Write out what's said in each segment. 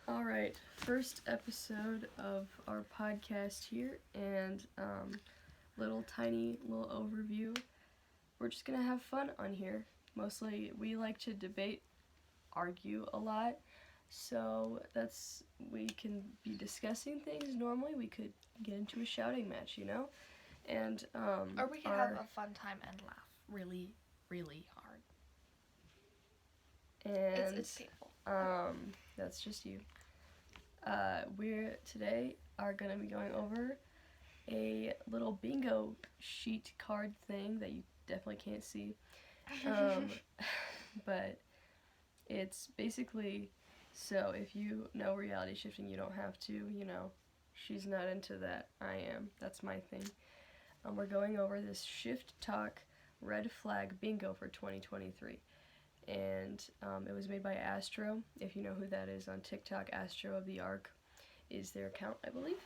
All right, first episode of our podcast here, and little overview. We're just gonna have fun on here. Mostly, we like to debate, argue a lot, so we can be discussing things. Normally, we could get into a shouting match, and or we could have a fun time and laugh really, really hard. And it's painful. That's just you. We're today are gonna be going over a little bingo sheet card thing that you definitely can't see, but it's basically, so if you know reality shifting, you don't have to. She's not into that. I am. That's my thing. We're going over this Shift Talk Red Flag Bingo for 2023. And it was made by Astro. If you know who that is on TikTok, Astro of the Arc is their account, I believe.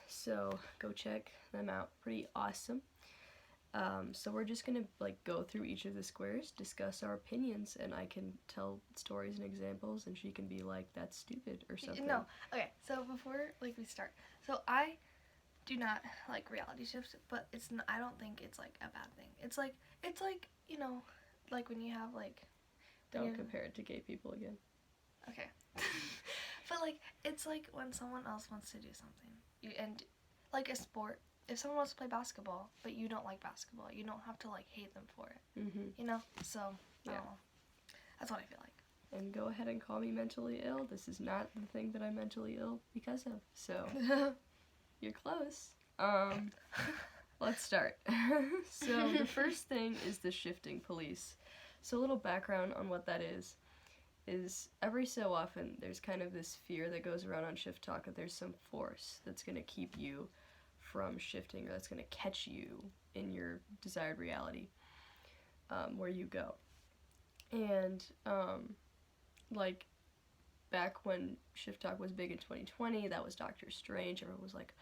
So go check them out. Pretty awesome. So we're just gonna go through each of the squares, discuss our opinions, and I can tell stories and examples, and she can be like, "That's stupid" or something. No, okay. So before we start, so I do not like reality shifts, but I don't think it's like a bad thing. It's like like when you have Don't compare it to gay people again. Okay. But it's like when someone else wants to do something. And like a sport, if someone wants to play basketball, but you don't like basketball, you don't have to hate them for it. Mm-hmm. So yeah. That's what I feel like. And go ahead and call me mentally ill. This is not the thing that I'm mentally ill because of. So you're close. Let's start. So the first thing is the shifting police. So a little background on what that is every so often there's kind of this fear that goes around on Shift Talk that there's some force that's going to keep you from shifting, or that's going to catch you in your desired reality where you go. And back when Shift Talk was big in 2020, that was Doctor Strange. Everyone was like,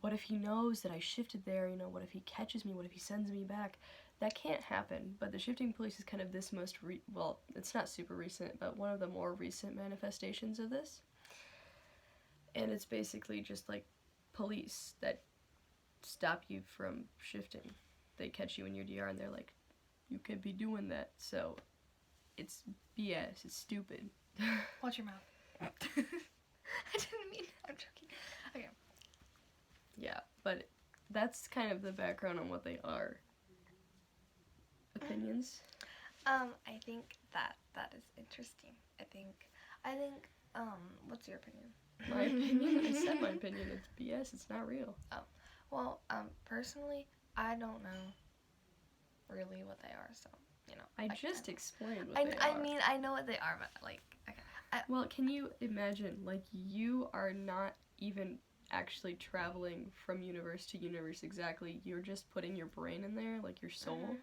what if he knows that I shifted there? What if he catches me? What if he sends me back? That can't happen. But the shifting police is kind of this it's not super recent, but one of the more recent manifestations of this. And it's basically just police that stop you from shifting. They catch you in your DR and they're like, you can't be doing that. So it's BS. It's stupid. Watch your mouth. I didn't mean. I'm joking. Okay. Yeah, but that's kind of the background on what they are. Opinions? I think that is interesting. I think what's your opinion? My opinion? I said my opinion. It's BS. It's not real. Oh. Well, personally, I don't know really what they are, so, I just explained what they are. I mean, I know what they are, but, okay. Well, can you imagine, you are not even actually traveling from universe to universe exactly. You're just putting your brain in there, your soul. Mm-hmm.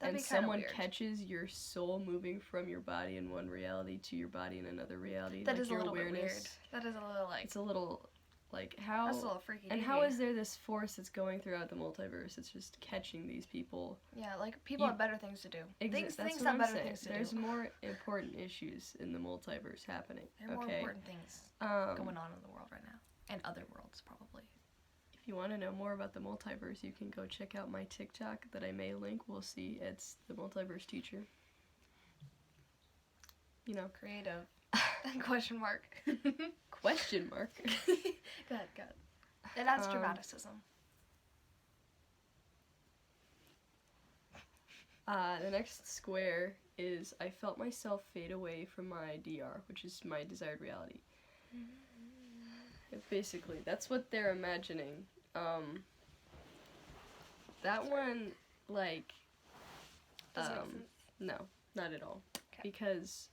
And someone catches your soul moving from your body in one reality to your body in another reality. That is your a little awareness. bit weird. That is a little It's a little how. That's a little freaky. And how is there this force that's going throughout the multiverse? It's just catching these people. Yeah, people have better things to do. Things have better things to do. There's more important issues in the multiverse happening. There are more important things going on in the world right now, and other worlds probably. If you want to know more about the multiverse, you can go check out my TikTok that I may link. We'll see. It's the multiverse teacher. Creative. Question mark. Question mark. Good. It adds dramaticism. The next square is I felt myself fade away from my DR, which is my desired reality. Basically, that's what they're imagining. That one, no, not at all. Okay. Because,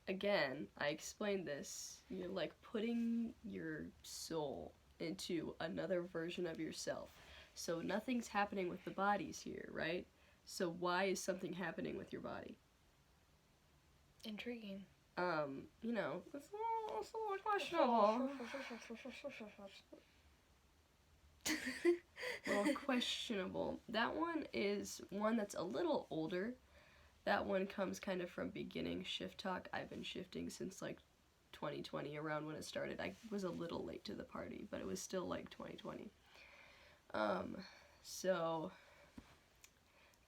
again, I explained this, you're putting your soul into another version of yourself. So nothing's happening with the bodies here, right? So why is something happening with your body? Intriguing. It's a little questionable. Well, questionable. That one is one that's a little older. that one comes kind of from beginning shift talk. I've been shifting since like 2020, around when it started. I was a little late to the party, but it was still like 2020. So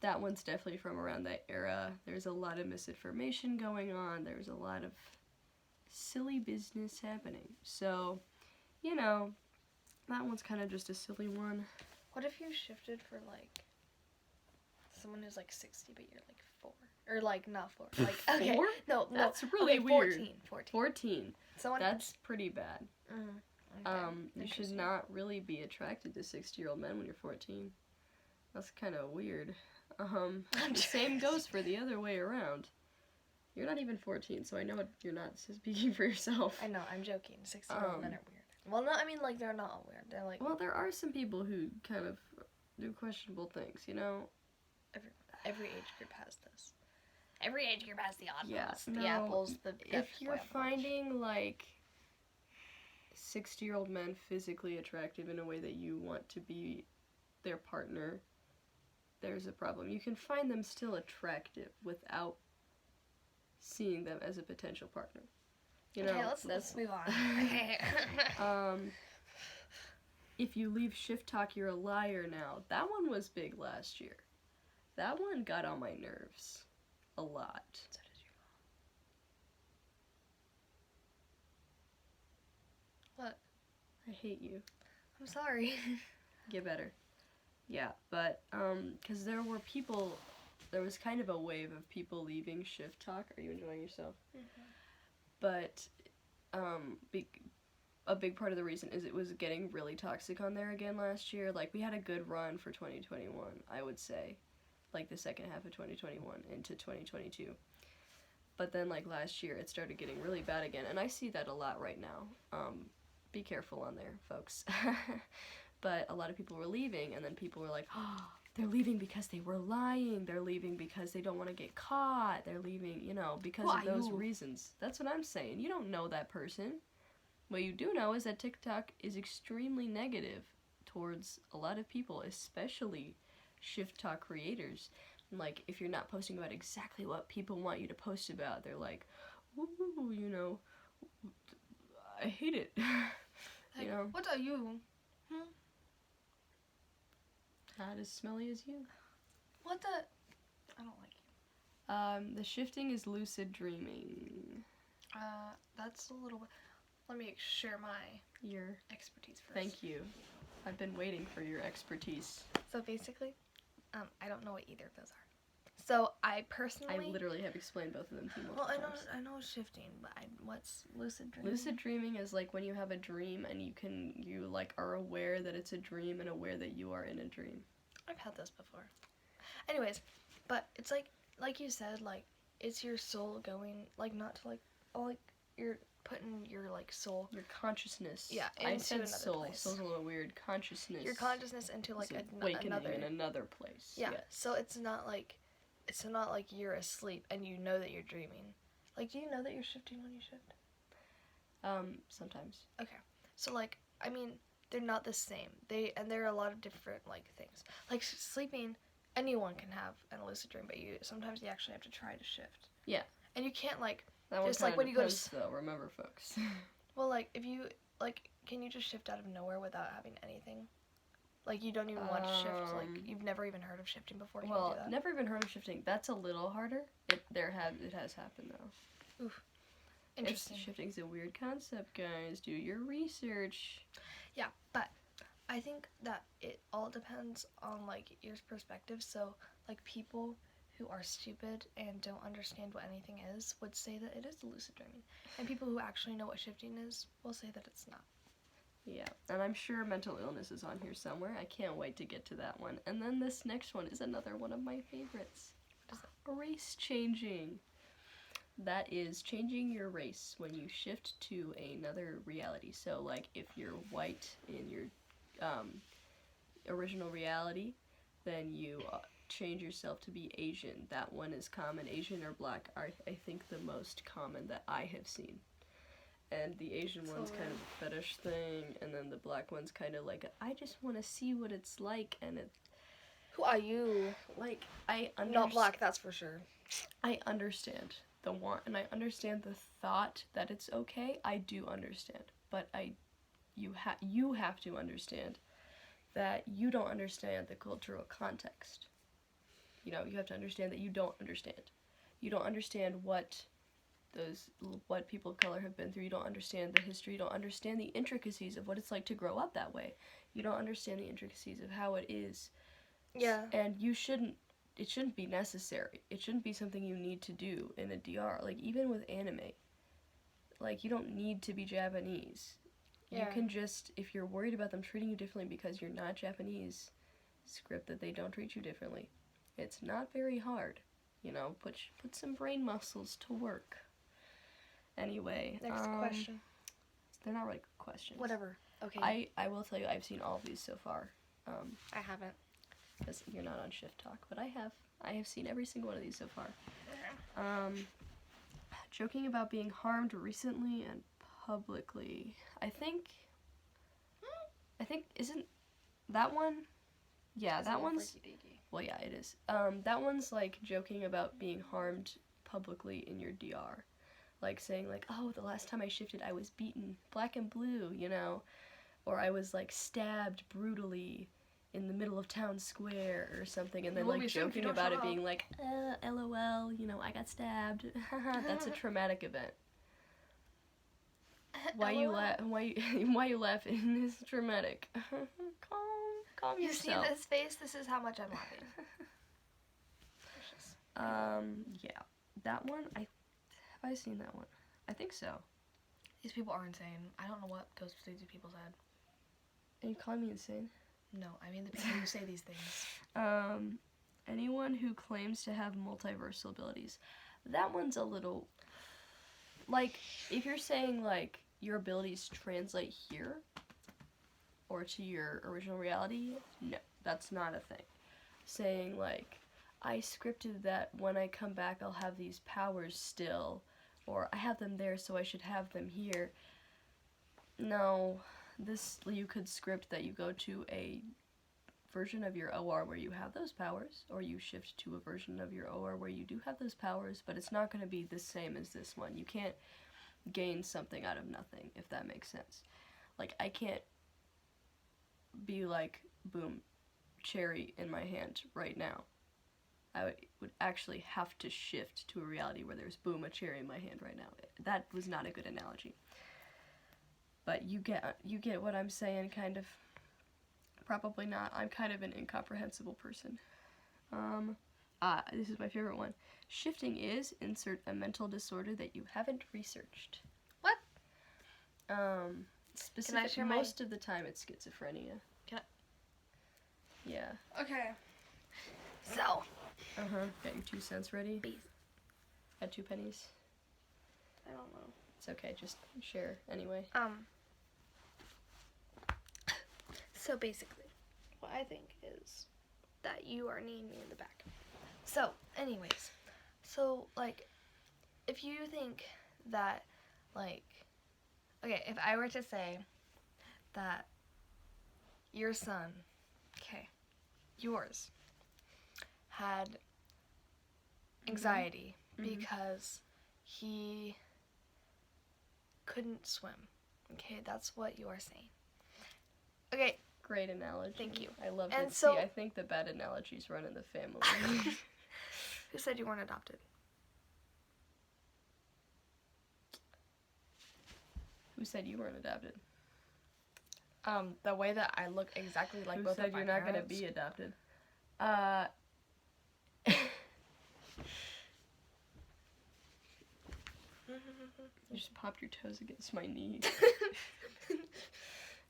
that one's definitely from around that era. There's a lot of misinformation going on. There's a lot of silly business happening. So, you know, that one's kind of just a silly one. What if you shifted for like someone who's like 60 but you're like 4? Or like not 4. Like okay. 4? No, That's no. really Okay, weird. 14. 14. Someone That's pretty bad. okay. You should Interesting. not really be attracted to 60-year-old men when you're 14. That's kind of weird. The same goes for the other way around. You're not even 14, so I know you're not speaking for yourself. I know, I'm joking. 60-year-old men are weird. Well, no, I mean, like, they're not all weird. They're like... Well, there are some people who kind of do questionable things, you know? Every age group has this. Every age group has the oddballs. Yeah, the no, apples, the... If you're finding, like, 60-year-old men physically attractive in a way that you want to be their partner, there's a problem. You can find them still attractive without seeing them as a potential partner. You know, okay, let's move on. Okay. If you leave shift talk, you're a liar now. That one was big last year. That one got on my nerves a lot. So does your mom. What? I hate you. I'm sorry. Get better. Yeah, but, 'cause there was kind of a wave of people leaving shift talk. Are you enjoying yourself? Mm-hmm. But, a big part of the reason is it was getting really toxic on there again last year. Like, we had a good run for 2021, I would say. Like, the second half of 2021 into 2022. But then, like, last year, it started getting really bad again. And I see that a lot right now. Be careful on there, folks. But a lot of people were leaving, and then people were like, oh, they're leaving because they were lying. They're leaving because they don't want to get caught. They're leaving, you know, because of those reasons. That's what I'm saying. You don't know that person. What you do know is that TikTok is extremely negative towards a lot of people, especially shift talk creators. Like, if you're not posting about exactly what people want you to post about, they're like, ooh, you know, I hate it. Like, you know? what are you? Not as smelly as you. What the? I don't like you. The shifting is lucid dreaming. That's a little bit... Let me share my Your expertise first. Thank you. I've been waiting for your expertise. So basically, I don't know what either of those are. So I personally... I literally have explained both of them to you multiple times. I know shifting, but what's lucid dreaming? Lucid dreaming is like when you have a dream and you like are aware that it's a dream and aware that you are in a dream. I've had this before. Anyways, but it's like you said, like it's your soul going, like not to like you're putting your like soul, your consciousness. Yeah, I into said another soul. place. Soul's a little weird. Consciousness. Your consciousness into like awakening another in another place. Yeah. Yes. So it's not like you're asleep and you know that you're dreaming. Like, do you know that you're shifting when you shift? Sometimes. Okay. So like, I mean, they're not the same. There are a lot of different like things. Like sleeping, anyone can have a lucid dream, but sometimes you actually have to try to shift. Yeah. And you can't like that one just like when you go to though, remember folks. Well, like if you like, can you just shift out of nowhere without having anything? Like you don't even want to shift. Like you've never even heard of shifting before. Can you do that? Never even heard of shifting. That's a little harder. It has happened though. Oof. Interesting. Shifting's a weird concept, guys. Do your research. Yeah, but I think that it all depends on like your perspective. So like people who are stupid and don't understand what anything is would say that it is lucid dreaming, and people who actually know what shifting is will say that it's not. Yeah, and I'm sure mental illness is on here somewhere. I can't wait to get to that one. And then this next one is another one of my favorites. What is that? Race changing. That is changing your race when you shift to another reality. So, like, if you're white in your original reality, then you change yourself to be Asian. That one is common. Asian or black are, I think, the most common that I have seen. And the Asian one's kind of a fetish thing, and then the black one's kind of like, I just want to see what it's like, and it... Who are you? Like, I understand... Not black, that's for sure. I understand the want, and I understand the thought that it's okay. I do understand, but you have to understand that you don't understand the cultural context. You know, you have to understand that you don't understand. You don't understand what people of color have been through. You don't understand the history. You don't understand the intricacies of what it's like to grow up that way. You don't understand the intricacies of how it is. Yeah. And it shouldn't be necessary. It shouldn't be something you need to do in a DR. Like, even with anime, like, you don't need to be Japanese. Yeah. You can just, if you're worried about them treating you differently because you're not Japanese, script that they don't treat you differently. It's not very hard. You know, put some brain muscles to work. Anyway. Next question. They're not really questions. Whatever. Okay. I will tell you, I've seen all of these so far. I haven't. Because you're not on Shift Talk, but I have. I have seen every single one of these so far. Joking about being harmed recently and publicly. I think isn't that one? Yeah, that one's. Well, yeah, it is. That one's like joking about being harmed publicly in your DR. Like saying like, oh, the last time I shifted, I was beaten black and blue, you know, or I was like stabbed brutally in the middle of town square or something, and then like joking about it being like, LOL, you know, I got stabbed. That's a traumatic event. Why you laughing? It's traumatic. Calm You yourself. see this face? This is how much I'm laughing. Yeah, that one. Have I seen that one? I think so. These people are insane. I don't know what goes through these people's head. Are you calling me insane? No, I mean the people who say these things. Anyone who claims to have multiversal abilities. That one's a little, like, if you're saying, like, your abilities translate here, or to your original reality, no, that's not a thing. Saying, like, I scripted that when I come back I'll have these powers still, or I have them there so I should have them here. No. You could script that you go to a version of your OR where you have those powers, or you shift to a version of your OR where you do have those powers, but it's not going to be the same as this one. You can't gain something out of nothing, if that makes sense. Like, I can't be like, boom, cherry in my hand right now. I would actually have to shift to a reality where there's, boom, a cherry in my hand right now. That was not a good analogy. But you get what I'm saying, kind of. Probably not. I'm kind of an incomprehensible person. This is my favorite one. Shifting is, insert a mental disorder that you haven't researched. What? Specific, most of the time it's schizophrenia. Yeah. Okay. So. Got your 2 cents ready? Please. Got 2 pennies? I don't know. It's okay, just share anyway. So basically, what I think is that you are kneeing me in the back. So, anyways, like, if you think that, like, okay, if I were to say that your son, yours, had anxiety because he couldn't swim. Okay, that's what you are saying. Okay. Great analogy. Thank you. I love it. So, see, I think the bad analogies run in the family. Who said you weren't adopted? Who said you weren't adopted? The way that I look exactly like both of my parents. Who said you're not going to be adopted? You just popped your toes against my knee.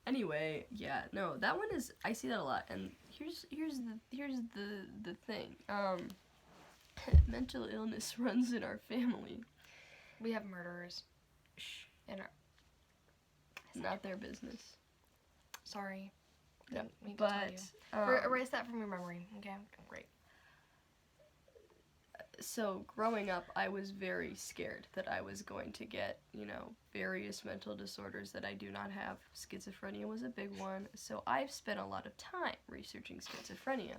Anyway, yeah, no, that one is, I see that a lot, and here's the thing. Mental illness runs in our family. We have murderers. Shh. In our... Not their business. Sorry. No, but erase that from your memory. Okay, great. So growing up, I was very scared that I was going to get, various mental disorders that I do not have. Schizophrenia was a big one. So I've spent a lot of time researching schizophrenia.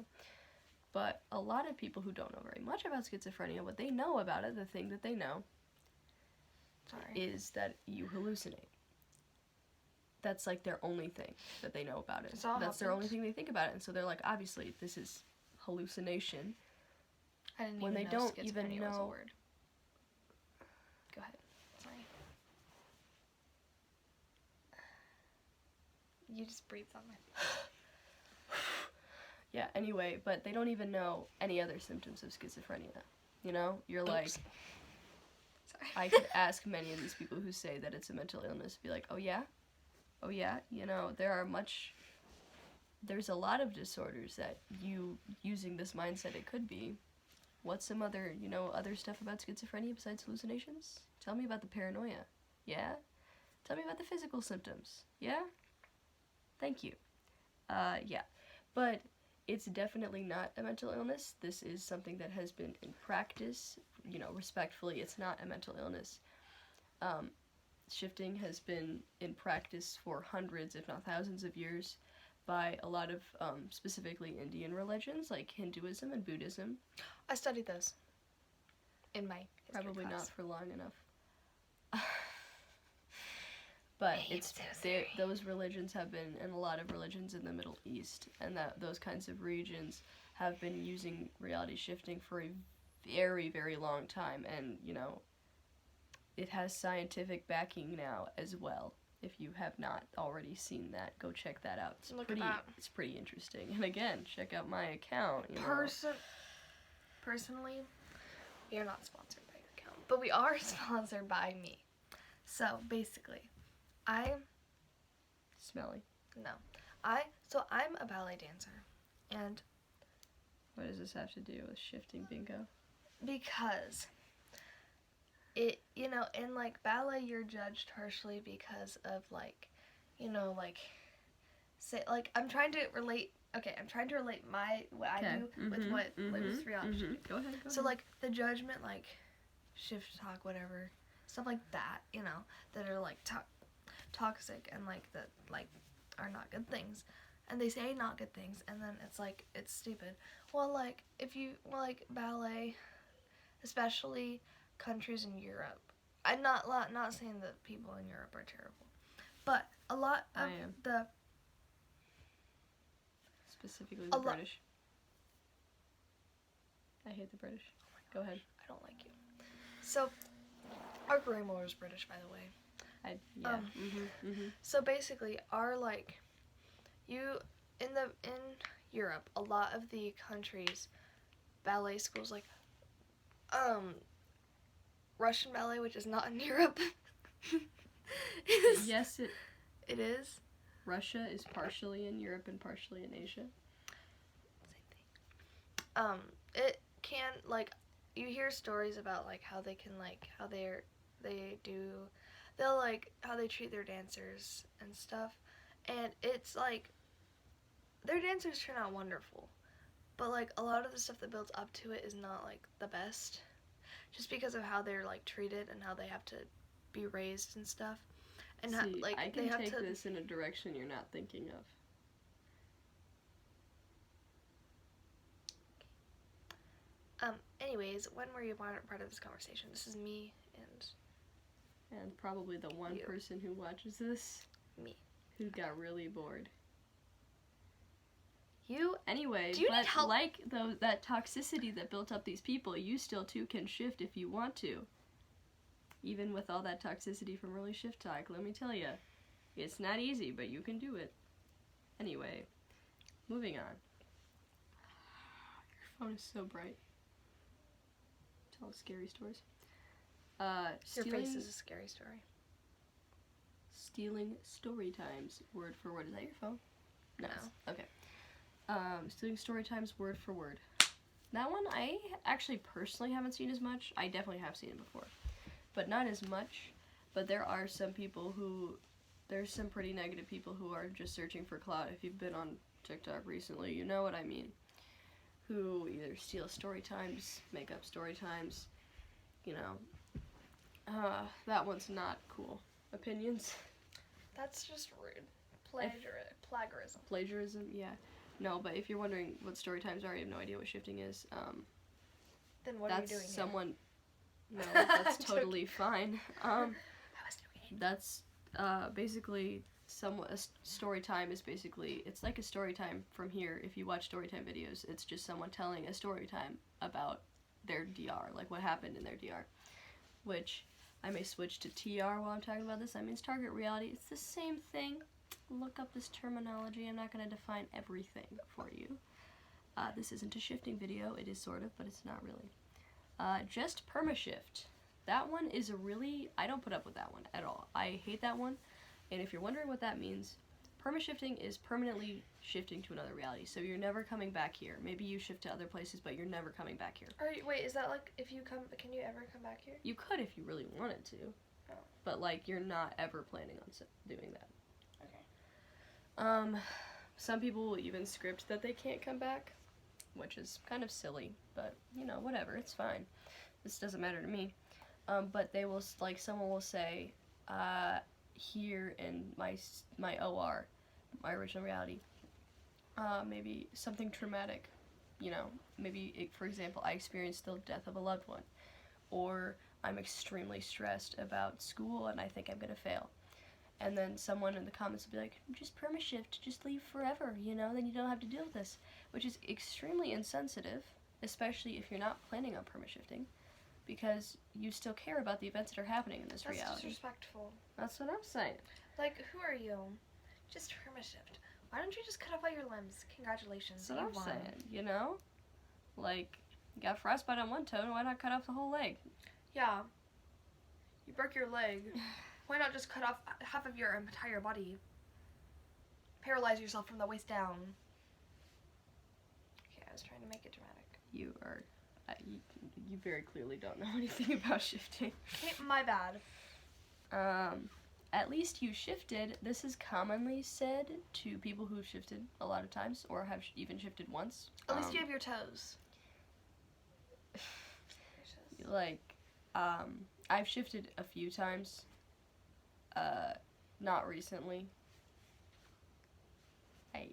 But a lot of people who don't know very much about schizophrenia, what they know about it, the thing that they know, is that you hallucinate. That's like their only thing that they know about it. That's their only thing they think about it. And so they're like, obviously, this is hallucination. I didn't when even they know don't schizophrenia even know. was a word. Go ahead. Sorry. You just breathed on my face. Yeah, anyway, but they don't even know any other symptoms of schizophrenia. You know? You're like... Sorry. I could ask many of these people who say that it's a mental illness, be like, oh yeah? Oh yeah? You know, there's a lot of disorders that using this mindset it could be. What's some other, other stuff about schizophrenia besides hallucinations? Tell me about the paranoia. Yeah? Tell me about the physical symptoms. Yeah? Thank you. Yeah. But it's definitely not a mental illness. This is something that has been in practice. Respectfully, it's not a mental illness. Shifting has been in practice for hundreds, if not thousands of years by a lot of specifically Indian religions like Hinduism and Buddhism. I studied those in my history Probably class. not for long enough. But those religions have been, and a lot of religions in the Middle East, and those kinds of regions have been using reality shifting for a very, very long time, and, it has scientific backing now as well. If you have not already seen that, go check that out. It's pretty interesting. And again, check out my account. Personally, we are not sponsored by your account, but we are sponsored by me. So basically, Smelly. No. I'm a ballet dancer, and what does this have to do with shifting bingo? Because in like ballet you're judged harshly because of say I'm trying to relate what I do with what was reality. Go ahead. So like the judgment, like shift talk, whatever, stuff like that, that are like toxic and like that like are not good things, and they say not good things, and then it's like it's stupid. Well, like if you ballet, especially countries in Europe, I'm not saying that people in Europe are terrible, but a lot of the specifically the British. I hate the British. Oh my gosh, go ahead. I don't like you. So our grandma was British, by the way. So basically, in Europe, a lot of the countries, ballet schools like Russian ballet, which is not in Europe. Yes, it is. Russia is partially in Europe and partially in Asia. Same thing. It can you hear stories about how they can how how they treat their dancers and stuff, and it's their dancers turn out wonderful, but a lot of the stuff that builds up to it is not the best, just because of how they're treated and how they have to be raised and stuff, and I can take this in a direction you're not thinking of. Anyways, when were you part of this conversation? This is me and probably the one person who watches this. Me. Who got really bored. You. Anyway, do you need help? That toxicity that built up these people, you still too can shift if you want to. Even with all that toxicity from early shift talk, let me tell you, it's not easy, but you can do it. Anyway, moving on. Your phone is so bright. Tell scary stories. Your face is a scary story. Stealing story times, word for word. Is that your phone? No. Okay. Stealing story times, word for word. That one I actually personally haven't seen as much. I definitely have seen it before, but not as much. But there are some people there's some pretty negative people who are just searching for clout. If you've been on TikTok recently, you know what I mean. Who either steal story times, make up story times, that one's not cool. Opinions? That's just rude. Plagiarism. Plagiarism, yeah. No, but if you're wondering what story times are, you have no idea what shifting is. Then what are you That's doing here? someone. No, that's totally fine. I was doing it. That's basically a story time is basically, it's like a story time from here. If you watch story time videos, it's just someone telling a story time about their DR, like what happened in their DR, which I may switch to TR while I'm talking about this. That means target reality. It's the same thing. Look up this terminology. I'm not going to define everything for you. This isn't a shifting video. It is sort of, but it's not really. Just permashift. That one is a really, I don't put up with that one at all. I hate that one. And if you're wondering what that means, permashifting is permanently shifting to another reality. So you're never coming back here. Maybe you shift to other places, but you're never coming back here. Wait, is that like if you come? Can you ever come back here? You could if you really wanted to. Oh. But like you're not ever planning on doing that. Okay. Some people will even script that they can't come back, which is kind of silly, but you know, whatever, it's fine. This doesn't matter to me. But they will, like, someone will say, here in my OR, my original reality, maybe something traumatic, you know, maybe, for example, I experienced the death of a loved one, or I'm extremely stressed about school and I think I'm gonna fail. And then someone in the comments will be like, just permashift, just leave forever, you know, then you don't have to deal with this, which is extremely insensitive, especially if you're not planning on permashifting, because you still care about the events that are happening in this reality. That's disrespectful. That's what I'm saying. Like, who are you? Just permashift. Why don't you just cut off all your limbs? Congratulations, That's what you I'm won. saying, you know? Like, you got frostbite on one toe, why not cut off the whole leg? Yeah. You broke your leg. Why not just cut off half of your entire body? Paralyze yourself from the waist down. Okay, I was trying to make it dramatic. You are, you very clearly don't know anything about shifting. Okay, my bad. At least you shifted. This is commonly said to people who've shifted a lot of times, or have even shifted once. At least you have your toes. Like, I've shifted a few times. Not recently. I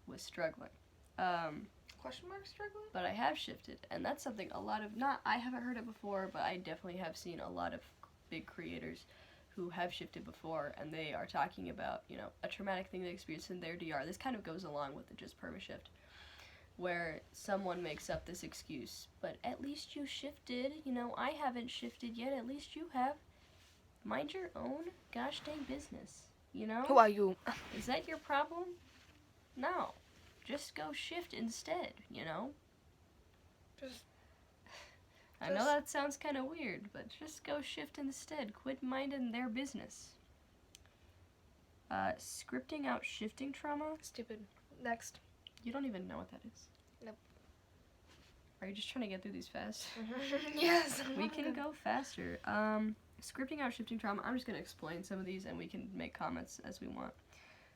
was struggling. Question mark struggling? But I have shifted, and that's something I haven't heard it before, but I definitely have seen a lot of big creators who have shifted before, and they are talking about, you know, a traumatic thing they experienced in their DR. This kind of goes along with the just permashift, where someone makes up this excuse, but at least you shifted, you know, I haven't shifted yet, at least you have. Mind your own gosh dang business, you know? Who are you? Is that your problem? No. Just go shift instead, you know? I know that sounds kind of weird, but just go shift instead. Quit minding their business. Scripting out shifting trauma? Stupid. Next. You don't even know what that is. Nope. Are you just trying to get through these fast? Yes. We can go faster. Scripting out shifting trauma. I'm just going to explain some of these and we can make comments as we want.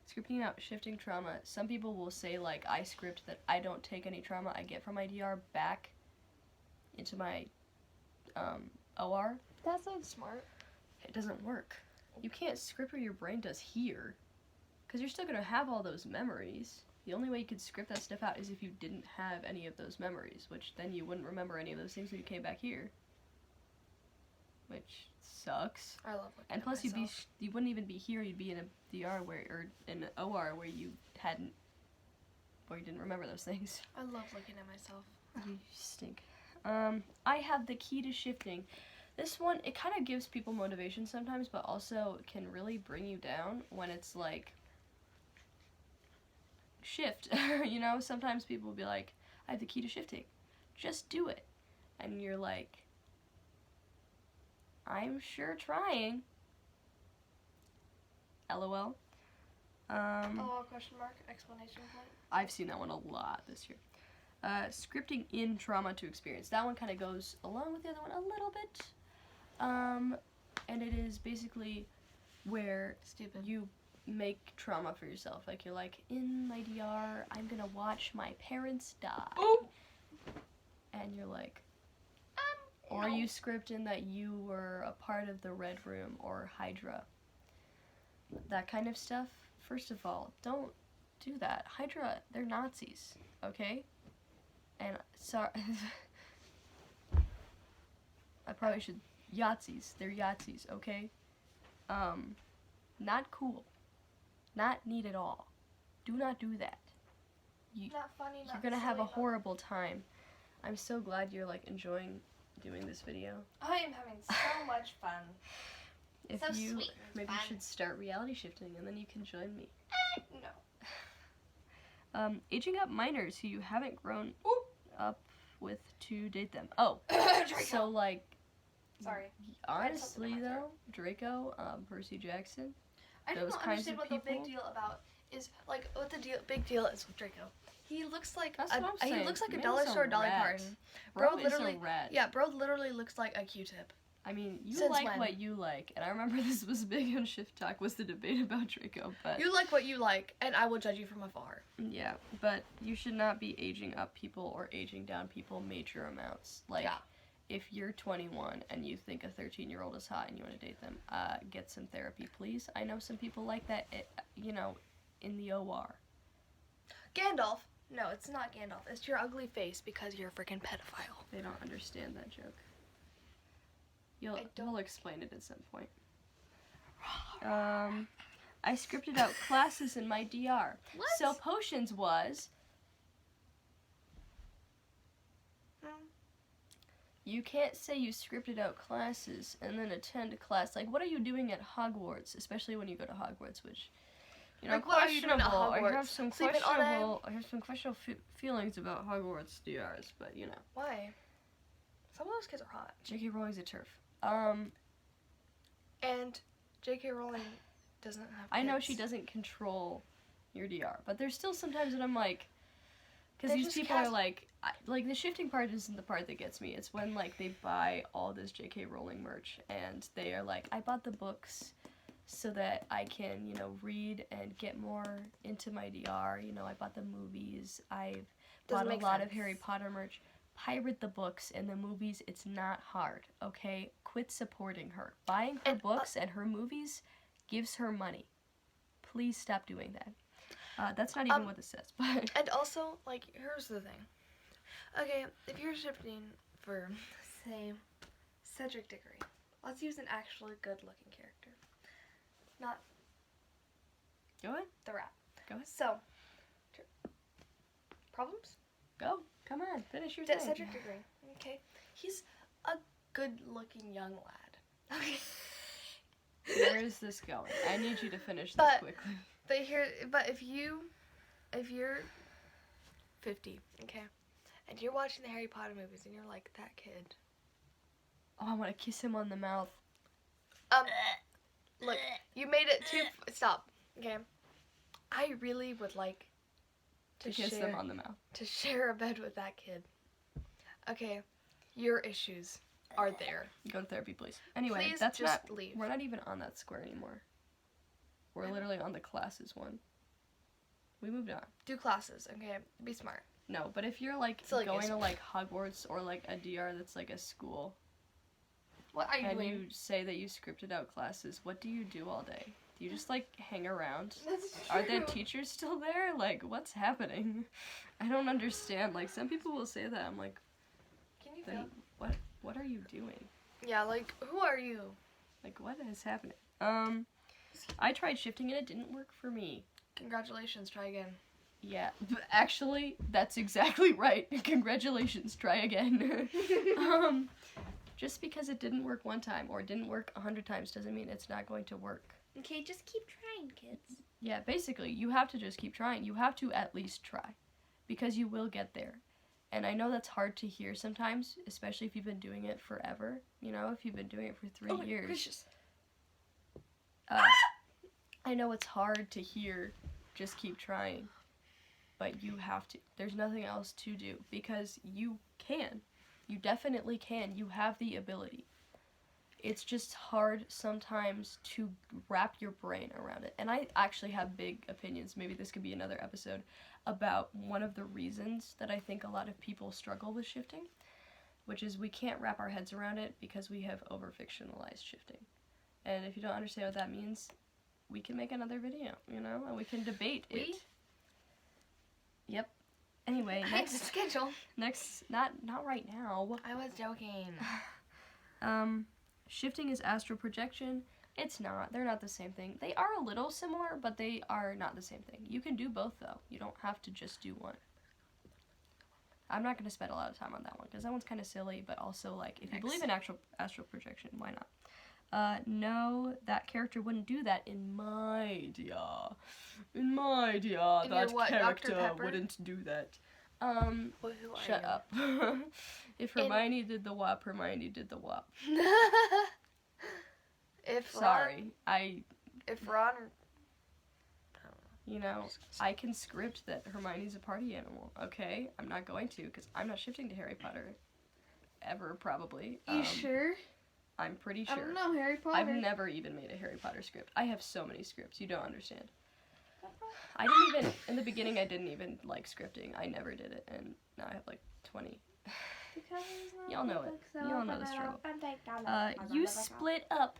Scripting out shifting trauma. Some people will say, like, I script that I don't take any trauma I get from my DR back into my OR. That sounds smart. It doesn't work. You can't script what your brain does here, because you're still going to have all those memories. The only way you could script that stuff out is if you didn't have any of those memories, which then you wouldn't remember any of those things when you came back here, which sucks. I love looking And at plus, myself. you wouldn't even be here. You'd be in a DR or in an OR where you didn't remember those things. I love looking at myself. You stink. I have the key to shifting. This one, it kind of gives people motivation sometimes, but also can really bring you down when it's like, shift. You know, sometimes people will be like, I have the key to shifting. Just do it. And you're like, I'm sure trying. LOL. Question mark, explanation point. I've seen that one a lot this year. Scripting in trauma to experience. That one kind of goes along with the other one a little bit. And it is basically where you make trauma for yourself. Like, you're like, in my DR, I'm gonna watch my parents die. Oh! And you're like, or you script in that you were a part of the Red Room or Hydra. That kind of stuff. First of all, don't do that. Hydra, they're Nazis, okay? And sorry, I probably should. Yahtzees, they're Yahtzees, okay? Not cool. Not neat at all. Do not do that. Not funny, not You're gonna have a silly, horrible time. I'm so glad you're like enjoying doing this video. I am having so much fun. If So you sweet and maybe fun. you should start reality shifting and then you can join me. No. Aging up minors who you haven't grown Ooh. up with to date them. Oh, so like Sorry. honestly in my though, Draco, Percy Jackson. I Those don't kinds understand of what the people? big deal about is, like, what the big deal is with Draco. He looks like That's what I'm saying. he looks like a Man's dollar store Dolly rat. Parton. Bro, Bro literally- is a rat. Yeah, bro literally looks like a Q-tip. I mean, you Since like when? what you like, and I remember this was big on Shift Talk, was the debate about Draco, but You like what you like, and I will judge you from afar. yeah, but you should not be aging up people or aging down people major amounts. Like, Yeah. if you're 21 and you think a 13-year-old is hot and you want to date them, get some therapy, please. I know some people like that, in the OR. Gandalf. No, it's not Gandalf. It's your ugly face because you're a freaking pedophile. They don't understand that joke. I don't- We'll explain it at some point. I scripted out classes in my DR. What? So potions was... You can't say you scripted out classes and then attend a class. Like, what are you doing at Hogwarts? Especially when you go to Hogwarts, which, Like, what are you doing at questionable. I Hogwarts? have some Sleeping all day? questionable feelings about Hogwarts DRs, but you know. Why? Some of those kids are hot. J.K. Rowling's a turf. And J.K. Rowling doesn't have I know kids. she doesn't control your DR, but there's still sometimes that I'm like, because They these just people cast- are like, like the shifting part isn't the part that gets me. It's when like they buy all this J.K. Rowling merch and they are like, I bought the books so that I can, read and get more into my DR. I bought the movies. I've Doesn't bought a make lot of sense. Harry Potter merch. Pirate the books and the movies. It's not hard, okay? Quit supporting her. Buying her And, books and her movies gives her money. Please stop doing that. That's not even what this says, but And also, like, here's the thing. Okay, if you're shifting for, say, Cedric Diggory, let's use an actually good-looking character. Not go ahead. the rat. Go ahead. So, problems? Go. Come on. Finish your Cedric thing. Diggory. Okay. He's a good-looking young lad. Okay. Where is this going? I need you to finish this But- quickly. But if you're 50, okay, and you're watching the Harry Potter movies and you're like, that kid. Oh, I want to kiss him on the mouth. Look, you made it too. Stop. Okay. I really would like To kiss them on the mouth. to share a bed with that kid. Okay, your issues are there. Go to therapy, please. Anyway, Please that's just not. leave. We're not even on that square anymore. We're literally on the classes one. We moved on. Do classes, okay? Be smart. No, but if you're like Silly going goose. to like Hogwarts or like a DR that's like a school, What are you and doing? you say that you scripted out classes, what do you do all day? Do you just like hang around? That's Are the true. teachers still there? Like, what's happening? I don't understand. Like, some people will say that. I'm like, Can you then feel? what are you doing? Yeah, like, who are you? Like, what is happening? I tried shifting and it didn't work for me. Congratulations, try again. Yeah, but actually, that's exactly right. Congratulations, try again. Just because it didn't work one time or it didn't work 100 times doesn't mean it's not going to work. Okay, just keep trying, kids. Yeah, basically, you have to just keep trying. You have to at least try, because you will get there. And I know that's hard to hear sometimes, especially if you've been doing it forever. If you've been doing it for 3 years. Gracious. I know it's hard to hear, just keep trying. But you have to. There's nothing else to do, because you can. You definitely can. You have the ability. It's just hard sometimes to wrap your brain around it. And I actually have big opinions, maybe this could be another episode, about one of the reasons that I think a lot of people struggle with shifting, which is we can't wrap our heads around it because we have over-fictionalized shifting. And if you don't understand what that means, we can make another video, and we can debate it. Yep. Anyway, Next schedule. next, not right now. I was joking. Shifting is astral projection. It's not. They're not the same thing. They are a little similar, but they are not the same thing. You can do both, though. You don't have to just do one. I'm not going to spend a lot of time on that one, because that one's kind of silly, but also, like, if you believe in actual astral projection, why not? No, that character wouldn't do that in my dia. In my dia, that character wouldn't do that. Well, who are Shut you? up. If Hermione did the WAP, Hermione did the WAP. Sorry, If Ron... you know, I can script that Hermione's a party animal, okay? I'm not going to, because I'm not shifting to Harry Potter. Ever, probably. You sure? I'm pretty sure. I don't know, Harry Potter. I've never even made a Harry Potter script. I have so many scripts, you don't understand. I didn't even, in the beginning, I didn't even like scripting. I never did it, and now I have like 20. Y'all know it. Y'all know the struggle. You split up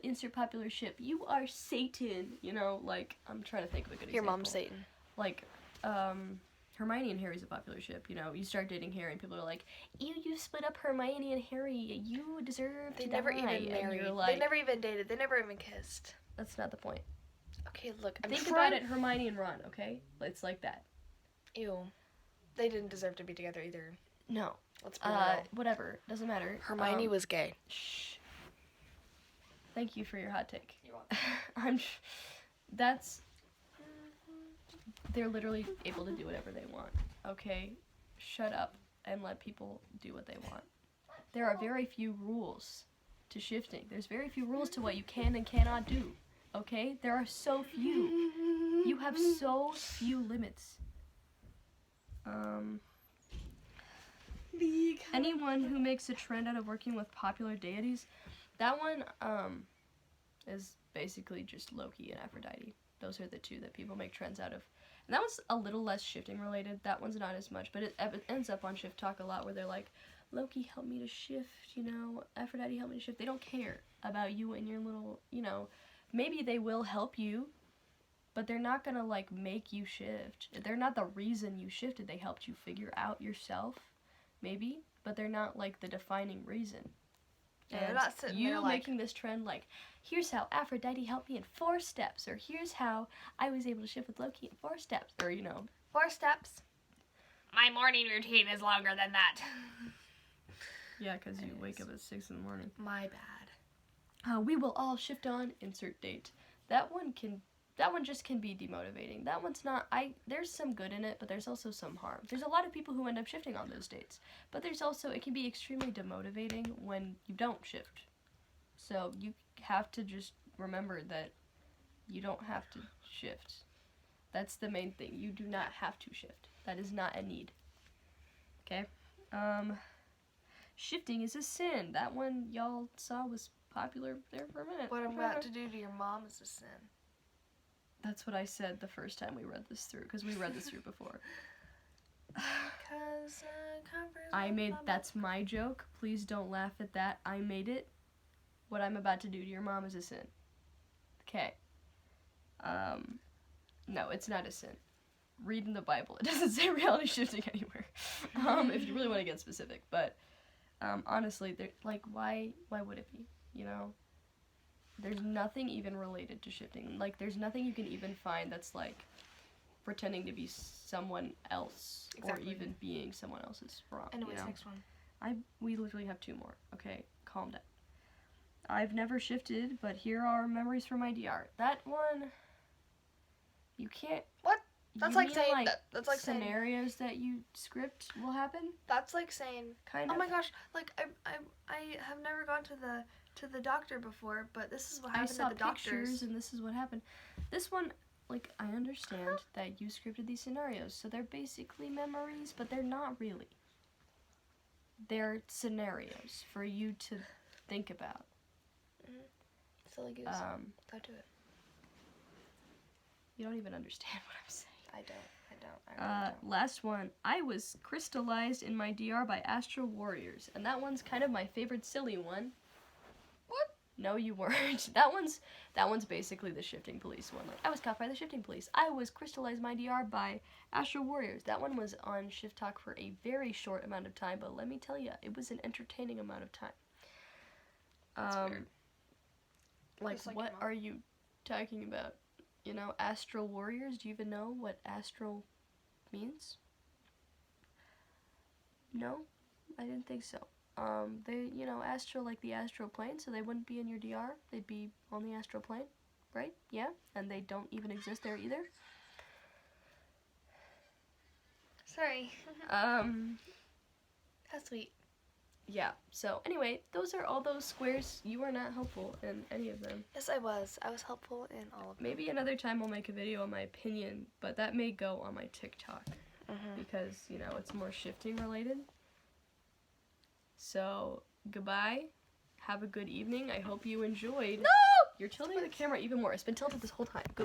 insert popular ship. You are Satan. You know, like, I'm trying to think of a good example. Your mom's Satan. Like, Hermione and Harry's a popular ship, you know. You start dating Harry and people are like, you split up Hermione and Harry. You deserve to die. They never even married. Like, they never even dated. They never even kissed. That's not the point. Okay, look. Think about it, Hermione and Ron, okay? It's like that. Ew. They didn't deserve to be together either. No. Let's be real. Whatever. Doesn't matter. Hermione was gay. Shh. Thank you for your hot take. You're welcome. They're literally able to do whatever they want, okay? Shut up and let people do what they want. There are very few rules to shifting. There's very few rules to what you can and cannot do, okay? There are so few. You have so few limits. Anyone who makes a trend out of working with popular deities, that one is basically just Loki and Aphrodite. Those are the two that people make trends out of. And that one's a little less shifting related. That one's not as much, but it ends up on Shift Talk a lot where they're like, Loki, help me to shift, you know, Aphrodite, help me to shift. They don't care about you and your little, you know, maybe they will help you, but they're not gonna, like, make you shift. They're not the reason you shifted. They helped you figure out yourself, maybe, but they're not, like, the defining reason. Yeah, and they're not sitting you there, like, making this trend, like, here's how Aphrodite helped me in 4 steps, or here's how I was able to shift with Loki in 4 steps, or, you know. 4 steps. My morning routine is longer than that. Yeah, because you wake up at 6 in the morning. My bad. We will all shift on, insert date. That one just can be demotivating. That one's not, there's some good in it, but there's also some harm. There's a lot of people who end up shifting on those dates, but there's also, it can be extremely demotivating when you don't shift. So you have to just remember that you don't have to shift. That's the main thing. You do not have to shift. That is not a need. Okay? Shifting is a sin. That one y'all saw was popular there for a minute. What I'm about to do to your mom is a sin. That's what I said the first time we read this through, because we read this through before. That's my joke. Please don't laugh at that. I made it. What I'm about to do to your mom is a sin. Okay. No, it's not a sin. Read in the Bible. It doesn't say reality shifting anywhere. If you really want to get specific. But, honestly, like, why would it be? You know? There's nothing even related to shifting. Like, there's nothing you can even find that's, like, pretending to be someone else. Exactly. Or even being someone else's wrong. Anyways, you know? next one. We literally have 2 more. Okay, calm down. I've never shifted, but here are memories from my DR. That one, you can't. What? That's like saying like that's like scenarios that you script will happen. That's like saying, kind of. oh my gosh, like I have never gone to the doctor before, but this is what happened I saw at the doctor's. pictures and this is what happened. This one, like, I understand that you scripted these scenarios, so they're basically memories, but they're not really. They're scenarios for you to think about. Silly goose. Don't do it. You don't even understand what I'm saying. I don't. Last one. I was crystallized in my DR by Astro Warriors, and that one's kind of my favorite silly one. What? No, you weren't. That one's basically the shifting police one. Like, I was caught by the shifting police. I was crystallized my DR by Astro Warriors. That one was on Shift Talk for a very short amount of time, but let me tell you, it was an entertaining amount of time. That's weird. Like, Just like what your mom. are you talking about? You know, Astro Warriors? Do you even know what Astro means? No? I didn't think so. They, you know, Astro like the astral plane, so they wouldn't be in your DR. They'd be on the astral plane, right? Yeah? And they don't even exist there either. Sorry. How sweet. Yeah, so anyway, those are all those squares. You are not helpful in any of them. Yes, I was. I was helpful in all of them. Maybe another time I'll make a video on my opinion, but that may go on my TikTok. Because, you know, it's more shifting related. So, goodbye. Have a good evening. I hope you enjoyed. No! You're tilting the camera even more. It's been tilted this whole time.